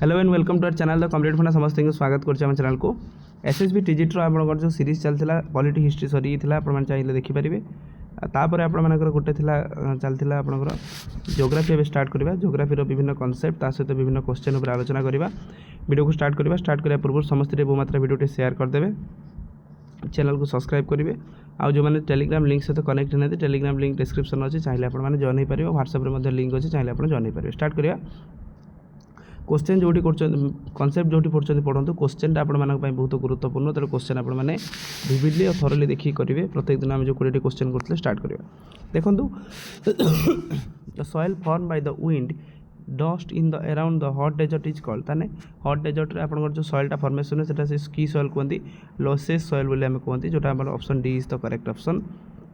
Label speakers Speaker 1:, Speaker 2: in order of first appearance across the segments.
Speaker 1: Hello and welcome to our channel the complete funda समस्त को स्वागत करछे हम चैनल को एसएसबी टीजीटी रो आपन जो सीरीज चलथिला पॉलिटी हिस्ट्री सरी थिला आपन मन चाहिए देखि परिबे तापर आपन मानकर गोटे थिला चलथिला आपन ज्योग्राफी अब स्टार्ट करबा ज्योग्राफी रो विभिन्न कांसेप्ट ता सहित विभिन्न क्वेश्चन ऊपर आलोचना करबा वीडियो को स्टार्ट करबा पूर्व समस्त रे बहुमात्रा वीडियो टे शेयर कर देबे चैनल को सब्सक्राइब करेंगे आ जो मैंने टेलीग्राम लिंक सहित कनेक्ट ना टेलीग्राम लिंक डिस्क्रिप्शन अच्छे चाहिए आपने जॉइन हो पारे व्हाट्सएप लिंक अच्छे चाहिए आप जॉइन हो पारे स्टार्ट करिया क्वेश्चन जो कनसेप्ट जो पढ़ु क्वेश्चन आप बहुत गुरुत्वपूर्ण तेरे क्वेश्चन आप विविडली और थरली देखिए करेंगे प्रत्येक दिन आम जो 20 क्वेश्चन करते स्टार्ट करिया देखो the soil form by the wind dust in the around the hot desert is called ताने हॉट डेजर्ट रे आपन जो सॉइलटा फॉर्मेशन है सेटा से की सॉइल कहती लोसेस सॉइल बोली आम कहती जोटा हमर option D is the correct option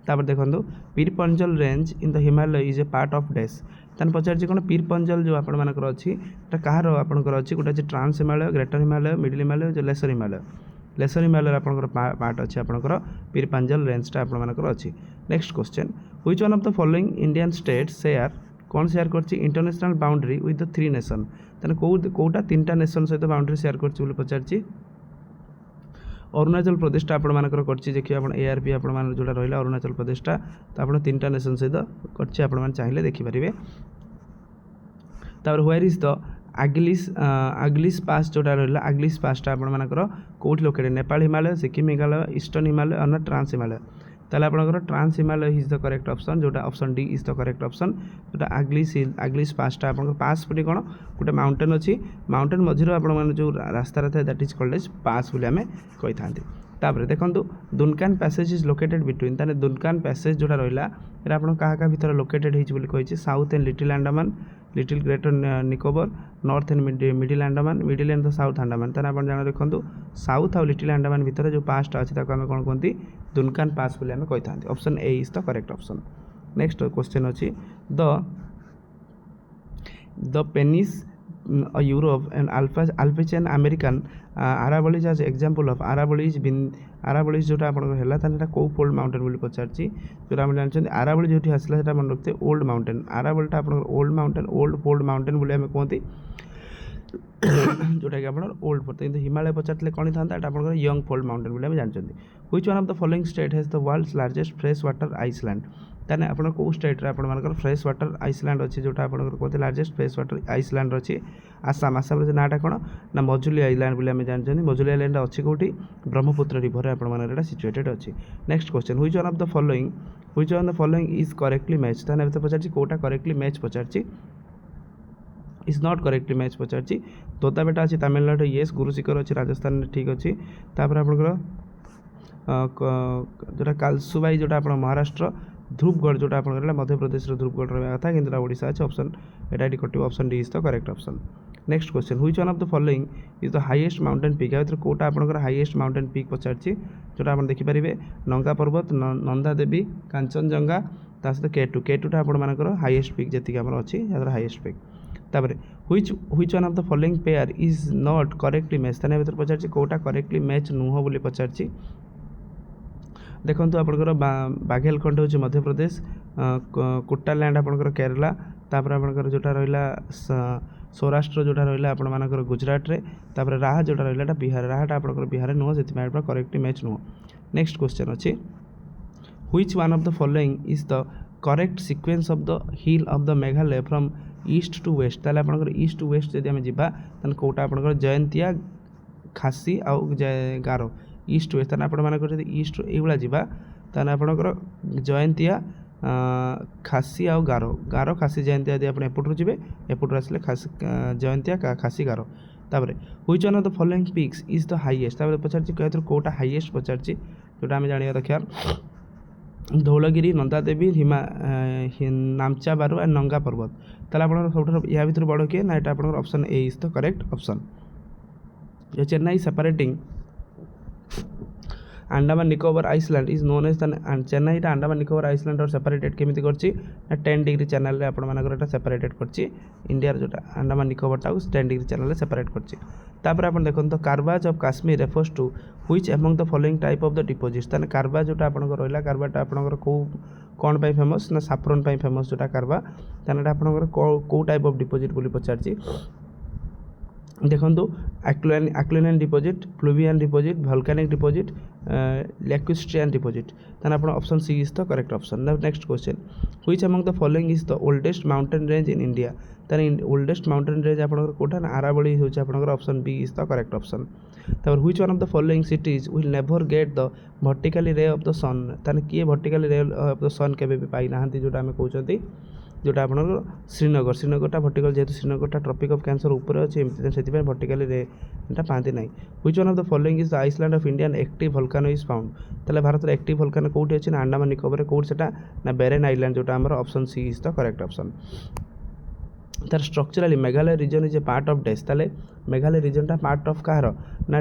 Speaker 1: तापर देखो पीर Panjal range in the Himalaya is a part of dash ताने पचार कौन पीर पंजल जो आपण मानकर अच्छी कहार आपंकर अच्छी गोटे trans Himalaya greater Himalaya middle Himalaya जो लेसर हिमालय आपंकर पार्ट अच्छे आपंकर पीर पंजल रेंजटा आपर अच्छी next question which one of the following Indian state share कौन शेयर कर international boundary with the 3 nation ताने कौटा 3टा नेशन सहित बाउंड्री शेयर कर पचार अरुणाचल प्रदेशटा आपण मानकर करछि देखिए आपण एआरपी आपण मान जोटा रहिला अरुणाचल प्रदेशटा तो आपण 3टा नेशन सहित करछि आपण मान चाहिए देखि परिबे तापर वेयर इज द आग्लिस पास जोटा रहिला आग्लिस पासटा आपण मानकर कोठी लोकेटेड नेपाल हिमालय सिक्किम हिमालय ईस्टर्न हिमालय और ट्रांस हिमालय ताले आपनकर trans Himalaya is the correct option जोटा option D is the correct option जोटा आग्लिस पासटा आपनकर पास पटे कोन गोटे माउंटेन अछि माउंटेन मझिरो आपण माने जो रास्ता रहता दैट इज कॉल्ड एज पास बोली हमें कहि थांती तापर देखंतु दुनकान पैसेज इज लोकेटेड बिटवीन ताने दुनकान पैसेज जोटा रहिला एरा आपण का भीतर लोकेटेड हिच बोली कहिछि south and little Andaman little greater Nicobar north and middle Andaman middle and the south Andaman ताने आपण जान देखंतु साउथ और लिटिल अंडमान भीतर जो पासटा अछि ताको हमें कोन कोंती दुनकान पास बोली हमें कहि थांती option A is the correct option next question अछि the Pennines Europe and Appalachian American Aravallis as example of Aravallis जोटा आपन हैला ताने को फोल्ड माउंटेन बोली पचारची जोटा हम जानछन आरावली जोठी हसला सेटा मन रखते ओल्ड माउंटेन आरावलीटा आपन old mountain old fold mountain बोली हमें कहती जोटा कि आपन ओल्ड फोल्ड किंतु हिमालय पचारले कोन थांता एटा आपन यंग फोल्ड माउंटेन बोली हम जानछन which one of the following state has the world's largest fresh water island ताने आपन को स्टेट रे आपन मानकर फ्रेश वाटर आइसलैंड अछि जोटा आपन कहते लार्जेस्ट फ्रेश वाटर आइसलैंड अछि आसाम आसाम रे नाटा कोन ना मजुली आइलैंड बोली हम जानछन मजुली आइलैंड अछि कोठी ब्रह्मपुत्र रिवर रे आपन मानकर एटा सिचुएटेड अछि next question which one of the following is correctly match ताने एते पचारछि कोटा करेक्टली मैच पचारछि इज नॉट करेक्टली मैच पचारछि तोता बेटा अछि तमिलनाडु यस गुरु शिखर अछि राजस्थान ठीक अछि तापर आपनकर जोटा कालसुबाई जोटा आपन महाराष्ट्र ध्रुवगढ़ जोटा आपन मध्य प्रदेश ध्रुवगढ़ रहा था कि ओडिशा अच्छे ऑप्शन एटा कटिव option D is the correct option next question which one of the following is the highest mountain peak या कोटा आपनकर हाईएस्ट माउंटेन पीक पचारछि जोटा आपन देखि परिबे नंगा पर्वत नंदा देवी कांचनजंगा ता सहित केटूटा आपन मानकर हाईएस्ट पीक जति हमर अछि यार हाईएस्ट पीक तापर which one of the following pair is not correctly match ताने भीतर पचारछि कोटा करेक्टली मैच नुह बोली पचारछि देखो आपंकर बाघेलखंड हूँ मध्य प्रदेश कुट्टालैंड आपंकर केरला तापर आपंकर जोटा रहा सौराष्ट्र जोटा रहा आपण मानकर गुजरात रे तापर राहा जोटा रहा बिहार राहाटा आपंकर बिहार नुह से करेक्टली मैच नुह नेक्स्ट क्वेश्चन अच्छी which one of the following is the correct sequence of the hill of the Meghalaya from east to west ताले आपंकर ईस्ट टू वेस्ट जदि आम जावा ताने कोटा आपंकर जयंतिया खासी आउ गारो ईस्ट वेस्ट ताने आपण मानकर जदि ईस्ट एइबला जिबा ताने आपणकर जयंतिया खासी आउ गारो खासी जयंतिया यदि आपण एपटू जिबे एपटू आसले खासी जयंतिया खासी गारो तापर which one of the following peaks is the highest तापर पचारछि कहतर कोटा हाईएस्ट पचारछि जोटा हम जानिया दरकार धौलगिरी नंदादेवी नामचा बारू एंड नंगा पर्वत ताले आपण सबठार या भीतर बड़ के ना एटा आपण option A is the correct option जो channel separating Andaman Nicobar island is known as channel Andaman Nicobar island और सेपरेटेड केमिति करछि 10 डिग्री चैनल रे आपण मानकर एटा सेपरेटेड करछि इंडिया रे जोटा अंडमान निकोबर टा 10 डिग्री चैनल रे सेपरेट करछि तापर आपण देखन तो Karewas of Kashmir refers to which among the following type of the deposits ताने कार्बा जोटा आपण रहला कार्बाटा आपण को कौन पाई फेमस ना साफ्रन पाई फेमस जोटा कार्बा ताने आपण को टाइप ऑफ डिपॉजिट बोली पचारछि ଦେଖନ୍ତୁ ଆକ୍ଲିନାଇନ୍ deposit, fluvial deposit, volcanic deposit, lacustrine deposit. ତାହେଲେ ଆପଣ option C is the correct option. Next question, which among the following is the oldest mountain range in India. ତାହେଲେ ଓଲ୍ଡେଷ୍ଟ ମାଉଣ୍ଟେନ୍ ରେଞ୍ଜ ଆପଣଙ୍କର କେଉଁଟା ନା ଆରାବଳି ହେଉଛି ଆପଣଙ୍କର option B is the correct option. ତାପରେ which one of the following cities will never get the vertically ray of the sun. ତାହେଲେ କିଏ ଭର୍ଟିକାଲି ରେ ଅଫ୍ ଦ ସନ୍ କେବେ ବି ପାଇନାହାନ୍ତି, ଯେଉଁଟା ଆମେ କହୁଛନ୍ତି ଯେଉଁଟା ଆପଣଙ୍କର ଶ୍ରୀନଗରଟା ଭର୍ଟିକାଲ, ଯେହେତୁ ଶ୍ରୀନଗରଟା ଟ୍ରପିକ୍ ଅଫ୍ କ୍ୟାନ୍ସର ଉପରେ ଅଛି, ଏମିତି ସେଥିପାଇଁ ଭର୍ଟିକାଲି ରେଟା ପାଆନ୍ତି ନାହିଁ। Which one of the following is the island of Indian active volcano is found. ତାହେଲେ ଭାରତର ଆକ୍ଟିଭ୍ ଭଲ୍କାନୋ କେଉଁଠି ଅଛି ନା ଆଣ୍ଡାମାନ ନିକୋବରରେ। କେଉଁଠି ସେଟା ନା ବେରେନ୍ ଆଇଲ୍ୟାଣ୍ଡ, ଯେଉଁଟା ଆମର option C is the correct option. ତାର structurally Meghalaya region is a part of ଡେସ୍। ତାହେଲେ ମେଘାଳୟ ରିଜନ୍ଟା ପାର୍ଟ ଅଫ୍ କାହାର ନା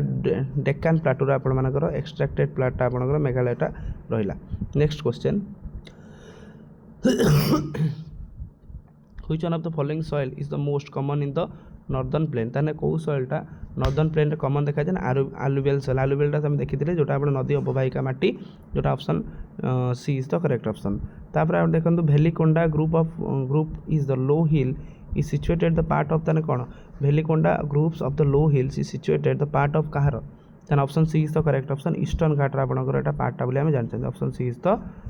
Speaker 1: ଡେକାନ୍ ପ୍ଲାଟୁର ଆପଣମାନଙ୍କର ଏକ୍ସଟ୍ରାକ୍ଟେଡ୍ ପ୍ଲାଟଟା ଆପଣଙ୍କର ମେଘାଳୟଟା ରହିଲା। Next question, which one of the following soil is the most common in the northern plain। ତାହେଲେ କେଉଁ ସଏଲ୍ଟା ନର୍ଦର୍ନ ପ୍ଲେନ୍ରେ କମନ୍ ଦେଖାଯାଏ ନା ଆଲୁଭିଆଲ୍ ସଏଲ୍। ଆଲୁଭିଆଲ୍ଟା ଆମେ ଦେଖିଥିଲେ ଯେଉଁଟା ଆପଣ ନଦୀ ଅବବାହିକା ମାଟି, ଯେଉଁଟା option C is the correct option. ତାପରେ ଆପଣ ଦେଖନ୍ତୁ Velikonda group is the low hill is situated the part of, ତାହେଲେ କ'ଣ Velikonda groups of the low hills is situated the part of କାହାର, ତାହେଲେ option C is the correct option. Eastern ଘାଟର ଆପଣଙ୍କର ଏଇଟା ପାର୍ଟଟା ବୋଲି ଆମେ ଜାଣିଛନ୍ତି, option C is the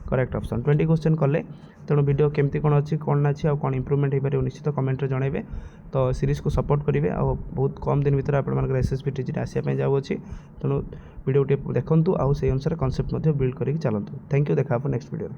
Speaker 1: correct option. 20 question କଲେ, ତେଣୁ ଭିଡ଼ିଓ କେମିତି କ'ଣ ଅଛି, କ'ଣ ଅଛି ଆଉ କ'ଣ ଇମ୍ପ୍ରୁଭମେଣ୍ଟ ହେଇପାରିବ ନିଶ୍ଚିତ କମେଣ୍ଟରେ ଜଣାଇବେ। ତ ସିରିଜ୍କୁ ସପୋର୍ଟ କରିବେ, ଆଉ ବହୁତ କମ୍ ଦିନ ଭିତରେ ଆପଣମାନଙ୍କର SSB TGT ଆସିବା ପାଇଁ ଯାଉଅଛି, ତେଣୁ ଭିଡ଼ିଓ ଟିକେ ଦେଖନ୍ତୁ ଆଉ ସେଇ ଅନୁସାରେ କନସେପ୍ଟ ମଧ୍ୟ ବିଲ୍ଡ କରିକି ଚାଲନ୍ତୁ। ଥ୍ୟାଙ୍କ ୟୁ, ଦେଖା ହେବ ନେକ୍ସଟ ଭିଡ଼ିଓରେ।